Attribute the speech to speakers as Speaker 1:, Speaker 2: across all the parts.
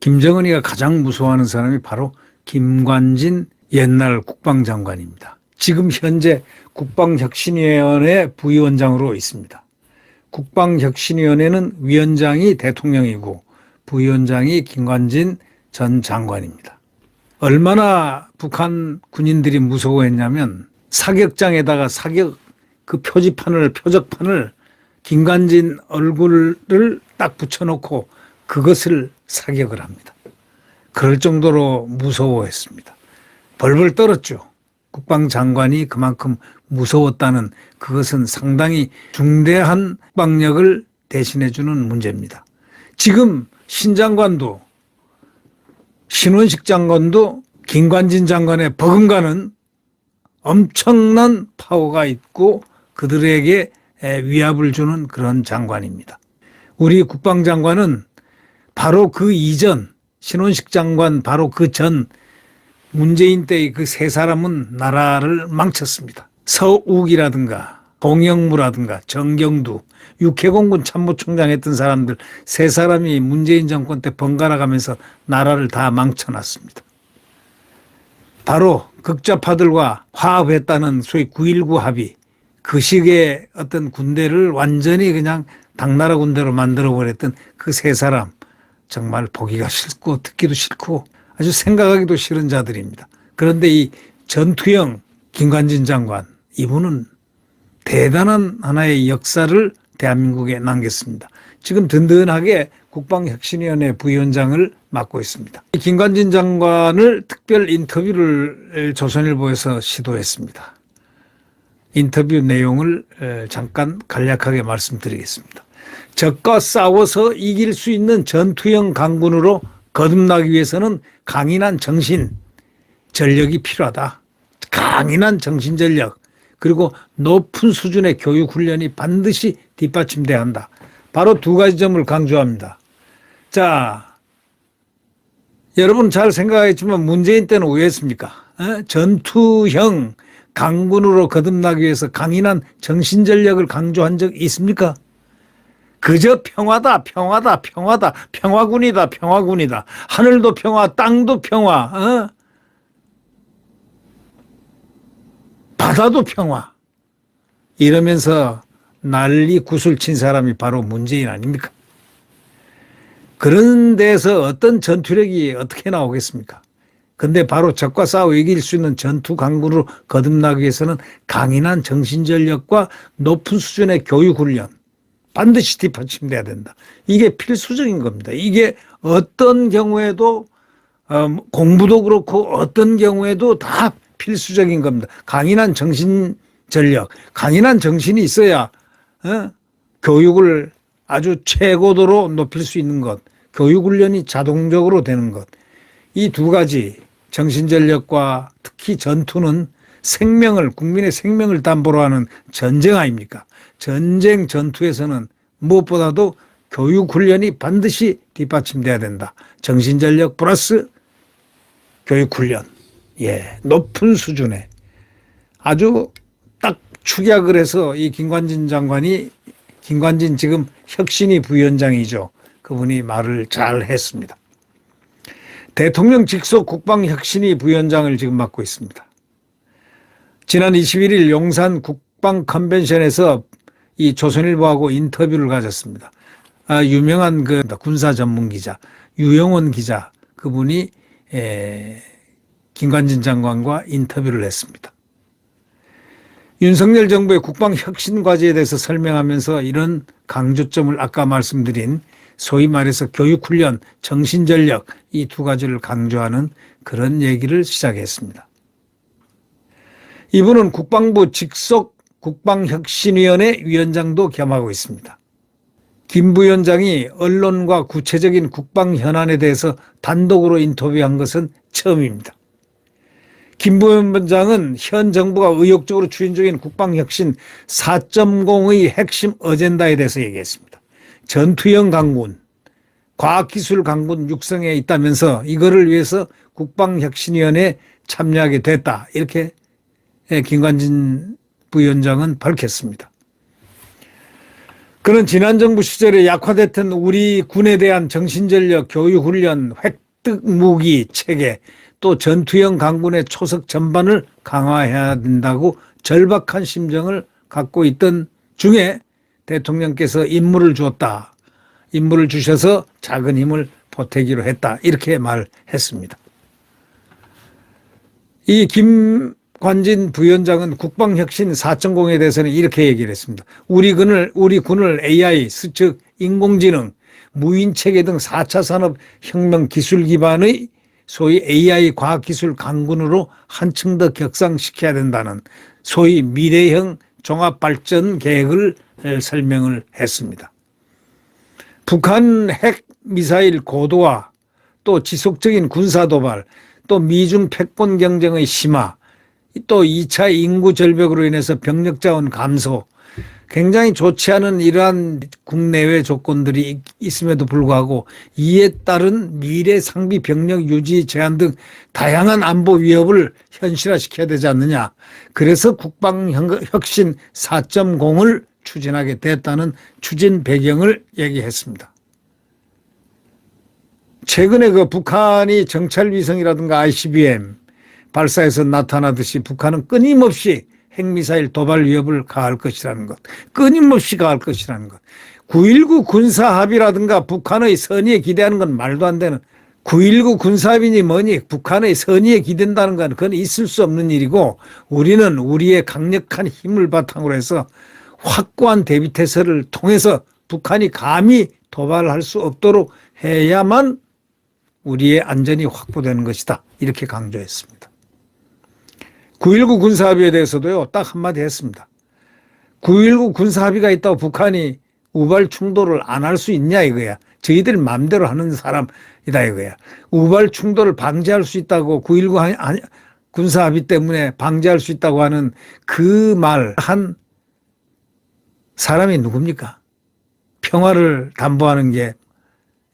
Speaker 1: 김정은이가 가장 무서워하는 사람이 바로 김관진 옛날 국방장관입니다. 지금 현재 국방혁신위원회 부위원장으로 있습니다. 국방혁신위원회는 위원장이 대통령이고 부위원장이 김관진 전 장관입니다. 얼마나 북한 군인들이 무서워했냐면 사격장에다가 사격 그 표적판을 김관진 얼굴을 딱 붙여놓고 그것을 사격을 합니다. 그럴 정도로 무서워했습니다. 벌벌 떨었죠. 국방장관이 그만큼 무서웠다는 그것은 상당히 중대한 국방력을 대신해 주는 문제입니다. 지금 신장관도 신원식 장관도 김관진 장관의 버금가는 엄청난 파워가 있고 그들에게 위압을 주는 그런 장관입니다. 우리 국방장관은 바로 그 이전 신원식 장관 바로 그 전 문재인 때의 그 세 사람은 나라를 망쳤습니다. 서욱이라든가 홍영무라든가 정경두 육해공군 참모총장 했던 사람들 세 사람이 문재인 정권 때 번갈아 가면서 나라를 다 망쳐놨습니다. 바로 극좌파들과 화합했다는 소위 9.19 합의 그 시기에 어떤 군대를 완전히 그냥 당나라 군대로 만들어버렸던 그 세 사람 정말 보기가 싫고 듣기도 싫고 아주 생각하기도 싫은 자들입니다. 그런데 이 전투형 김관진 장관 이분은 대단한 하나의 역사를 대한민국에 남겼습니다. 지금 든든하게 국방혁신위원회 부위원장을 맡고 있습니다. 김관진 장관을 특별 인터뷰를 조선일보에서 시도했습니다. 인터뷰 내용을 잠깐 간략하게 말씀드리겠습니다. 적과 싸워서 이길 수 있는 전투형 강군으로 거듭나기 위해서는 강인한 정신, 전력이 필요하다. 강인한 정신 전력 그리고 높은 수준의 교육 훈련이 반드시 뒷받침돼야 한다. 바로 두 가지 점을 강조합니다. 자, 여러분 잘 생각하겠지만 문재인 때는 왜 했습니까? 전투형 강군으로 거듭나기 위해서 강인한 정신 전력을 강조한 적 있습니까? 그저 평화다, 평화다, 평화다, 평화군이다, 평화군이다. 하늘도 평화, 땅도 평화, 바다도 평화. 이러면서 난리 구슬 친 사람이 바로 문재인 아닙니까? 그런 데서 어떤 전투력이 어떻게 나오겠습니까? 근데 바로 적과 싸워 이길 수 있는 전투 강군으로 거듭나기 위해서는 강인한 정신전력과 높은 수준의 교육훈련 반드시 뒷받침돼야 된다. 이게 필수적인 겁니다. 이게 어떤 경우에도 공부도 그렇고 어떤 경우에도 다 필수적인 겁니다. 강인한 정신전력, 강인한 정신이 있어야 교육을 아주 최고도로 높일 수 있는 것, 교육훈련이 자동적으로 되는 것. 이 두 가지 정신전력과 특히 전투는 생명을, 국민의 생명을 담보로 하는 전쟁 아닙니까? 전쟁 전투에서는 무엇보다도 교육훈련이 반드시 뒷받침돼야 된다. 정신전력 플러스 교육훈련. 예, 높은 수준의 아주 딱 축약을 해서 이 김관진 장관이, 김관진 지금 혁신위 부위원장이죠. 그분이 말을 잘 했습니다. 대통령 직속 국방혁신위 부위원장을 지금 맡고 있습니다. 지난 21일 용산 국방컨벤션에서 이 조선일보하고 인터뷰를 가졌습니다. 유명한 그 군사 전문 기자 유영원 기자 그분이 김관진 장관과 인터뷰를 했습니다. 윤석열 정부의 국방혁신 과제에 대해서 설명하면서 이런 강조점을 아까 말씀드린 소위 말해서 교육훈련, 정신전력 이 두 가지를 강조하는 그런 얘기를 시작했습니다. 이분은 국방부 직속 국방혁신위원회 위원장도 겸하고 있습니다. 김 부위원장이 언론과 구체적인 국방 현안에 대해서 단독으로 인터뷰한 것은 처음입니다. 김 부위원장은 현 정부가 의욕적으로 추진 중인 국방혁신 4.0의 핵심 어젠다에 대해서 얘기했습니다. 전투형 강군, 과학기술 강군 육성에 있다면서 이거를 위해서 국방혁신위원회에 참여하게 됐다. 이렇게 김관진 부위원장은 밝혔습니다. 그는 지난 정부 시절에 약화됐던 우리 군에 대한 정신전력 교육훈련, 획득 무기 체계, 또 전투형 강군의 초석 전반을 강화해야 된다고 절박한 심정을 갖고 있던 중에 대통령께서 임무를 주었다. 임무를 주셔서 작은 힘을 보태기로 했다. 이렇게 말했습니다. 이 김관진 부위원장은 국방혁신 4.0에 대해서는 이렇게 얘기를 했습니다. 우리 군을 AI, 즉 인공지능, 무인체계 등 4차 산업혁명 기술 기반의 소위 AI 과학기술 강군으로 한층 더 격상시켜야 된다는 소위 미래형 종합발전 계획을 설명을 했습니다. 북한 핵미사일 고도화, 또 지속적인 군사도발, 또 미중 패권 경쟁의 심화, 또 2차 인구 절벽으로 인해서 병력 자원 감소, 굉장히 좋지 않은 이러한 국내외 조건들이 있음에도 불구하고 이에 따른 미래 상비 병력 유지 제한 등 다양한 안보 위협을 현실화시켜야 되지 않느냐. 그래서 국방혁신 4.0을 추진하게 됐다는 추진 배경을 얘기했습니다. 최근에 그 북한이 정찰위성이라든가 ICBM 발사에서 나타나듯이 북한은 끊임없이 핵미사일 도발 위협을 가할 것이라는 것. 끊임없이 가할 것이라는 것. 9.19 군사합의라든가 북한의 선의에 기대하는 건 말도 안 되는 9.19 군사합의니 뭐니 북한의 선의에 기댄다는 건 그건 있을 수 없는 일이고 우리는 우리의 강력한 힘을 바탕으로 해서 확고한 대비태세를 통해서 북한이 감히 도발할 수 없도록 해야만 우리의 안전이 확보되는 것이다. 이렇게 강조했습니다. 9.19 군사합의에 대해서도요, 딱 한마디 했습니다. 9.19 군사합의가 있다고 북한이 우발 충돌을 안 할 수 있냐 이거야. 저희들 마음대로 하는 사람이다 이거야. 우발 충돌을 방지할 수 있다고 9.19 군사합의 때문에 방지할 수 있다고 하는 그 말 한 사람이 누굽니까? 평화를 담보하는 게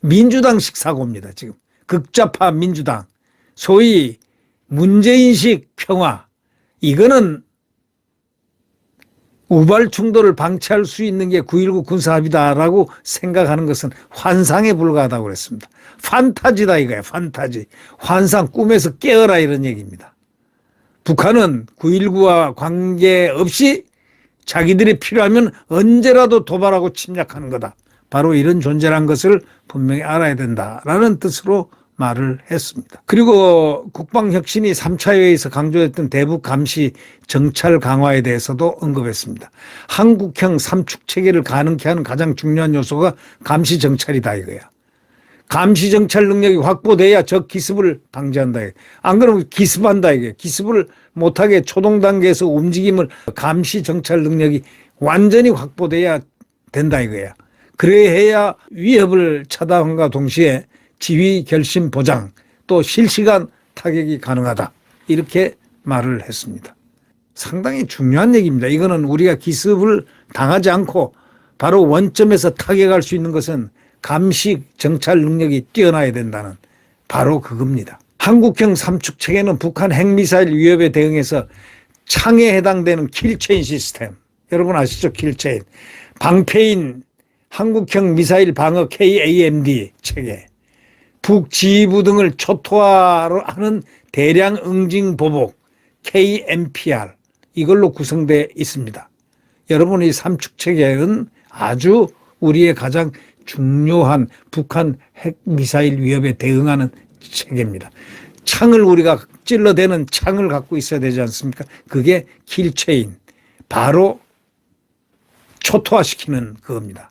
Speaker 1: 민주당식 사고입니다. 지금 극좌파 민주당, 소위 문재인식 평화, 이거는 우발 충돌을 방치할 수 있는 게 9.19 군사합의다라고 생각하는 것은 환상에 불과하다고 그랬습니다. 판타지다 이거야. 판타지. 환상, 꿈에서 깨어라 이런 얘기입니다. 북한은 9.19와 관계없이 자기들이 필요하면 언제라도 도발하고 침략하는 거다. 바로 이런 존재란 것을 분명히 알아야 된다라는 뜻으로 말을 했습니다. 그리고 국방혁신이 3차 회의에서 강조했던 대북 감시 정찰 강화에 대해서도 언급했습니다. 한국형 삼축체계를 가능케 하는 가장 중요한 요소가 감시 정찰이다 이거야. 감시 정찰 능력이 확보돼야 적 기습을 방지한다. 안 그러면 기습한다 이게. 기습을 못하게 초동 단계에서 움직임을 감시 정찰 능력이 완전히 확보돼야 된다 이거야. 그래야 위협을 차단함과 동시에 지휘 결심 보장 또 실시간 타격이 가능하다. 이렇게 말을 했습니다. 상당히 중요한 얘기입니다. 이거는 우리가 기습을 당하지 않고 바로 원점에서 타격할 수 있는 것은 감시 정찰 능력이 뛰어나야 된다는 바로 그겁니다. 한국형 삼축체계는 북한 핵미사일 위협에 대응해서 창에 해당되는 킬체인 시스템. 여러분 아시죠? 킬체인. 방패인 한국형 미사일 방어 KAMD 체계. 북지휘부 등을 초토화하는 대량 응징 보복 KMPR 이걸로 구성되어 있습니다. 여러분 이 삼축체계는 아주 우리의 가장 중요한 북한 핵미사일 위협에 대응하는 체계입니다. 창을 우리가 찔러대는 창을 갖고 있어야 되지 않습니까? 그게 킬체인 바로 초토화시키는 그겁니다.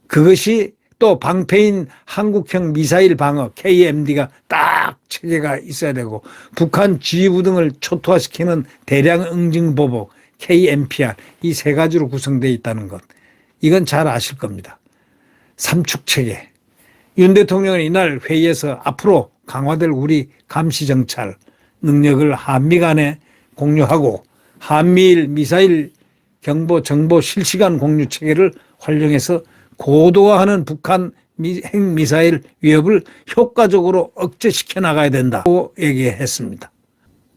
Speaker 1: 그것이 또 방패인 한국형 미사일 방어 KMD가 딱 체계가 있어야 되고 북한 지휘부 등을 초토화시키는 대량 응징 보복 KMPR 이 세 가지로 구성되어 있다는 것. 이건 잘 아실 겁니다. 삼축체계. 윤 대통령은 이날 회의에서 앞으로 강화될 우리 감시정찰 능력을 한미 간에 공유하고 한미일 미사일 경보 정보 실시간 공유 체계를 활용해서 고도화하는 북한 핵미사일 위협을 효과적으로 억제시켜 나가야 된다고 얘기했습니다.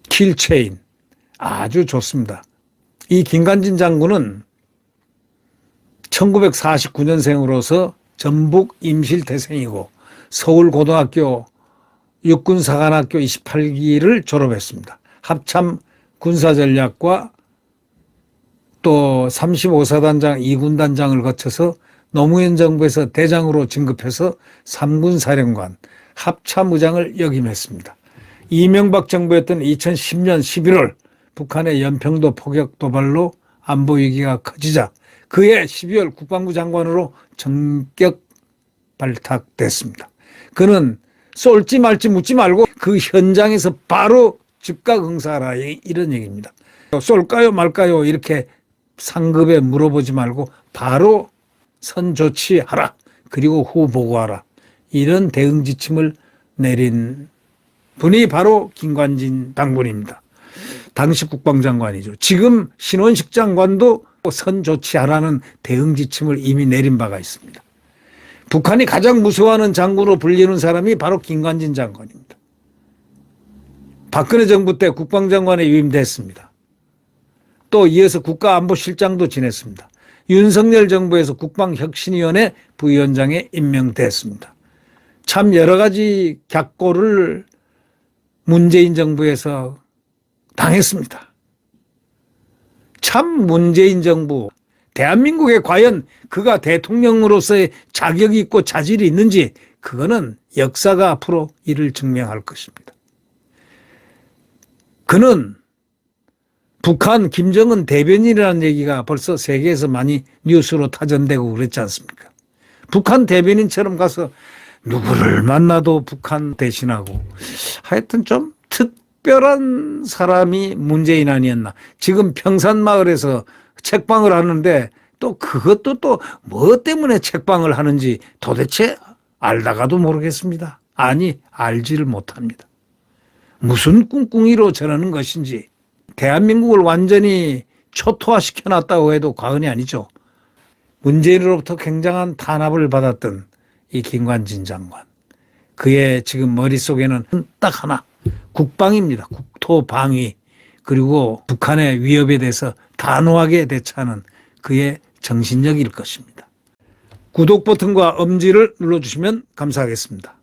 Speaker 1: 킬체인 아주 좋습니다. 이 김관진 장군은 1949년생으로서 전북 임실태생이고 서울고등학교 육군사관학교 28기를 졸업했습니다. 합참 군사전략과 또 35사단장 2군단장을 거쳐서 노무현 정부에서 대장으로 진급해서 3군사령관 합참의장을 역임했습니다. 이명박 정부였던 2010년 11월 북한의 연평도 포격 도발로 안보 위기가 커지자 그해 12월 국방부 장관으로 전격 발탁됐습니다. 그는 쏠지 말지 묻지 말고 그 현장에서 바로 즉각 응사하라 이런 얘기입니다. 쏠까요 말까요 이렇게 상급에 물어보지 말고 바로 선 조치하라. 그리고 후 보고하라. 이런 대응 지침을 내린 분이 바로 김관진 장군입니다. 당시 국방장관이죠. 지금 신원식 장관도 선 조치하라는 대응 지침을 이미 내린 바가 있습니다. 북한이 가장 무서워하는 장군으로 불리는 사람이 바로 김관진 장관입니다. 박근혜 정부 때 국방장관에 유임됐습니다. 또 이어서 국가안보실장도 지냈습니다. 윤석열 정부에서 국방혁신위원회 부위원장에 임명됐습니다. 참 여러 가지 격고를 문재인 정부에서 당했습니다. 참 문재인 정부, 대한민국에 과연 그가 대통령으로서의 자격이 있고 자질이 있는지 그거는 역사가 앞으로 이를 증명할 것입니다. 그는 북한 김정은 대변인이라는 얘기가 벌써 세계에서 많이 뉴스로 타전되고 그랬지 않습니까? 북한 대변인처럼 가서 누구를 만나도 북한 대신하고 하여튼 좀 특별한 사람이 문재인 아니었나. 지금 평산마을에서 책방을 하는데 또 그것도 또 뭐 때문에 책방을 하는지 도대체 알다가도 모르겠습니다. 아니 알지를 못합니다. 무슨 꿍꿍이로 저러는 것인지 대한민국을 완전히 초토화시켜놨다고 해도 과언이 아니죠. 문재인으로부터 굉장한 탄압을 받았던 이 김관진 장관. 그의 지금 머릿속에는 딱 하나 국방입니다. 국토방위 그리고 북한의 위협에 대해서 단호하게 대처하는 그의 정신력일 것입니다. 구독 버튼과 엄지를 눌러주시면 감사하겠습니다.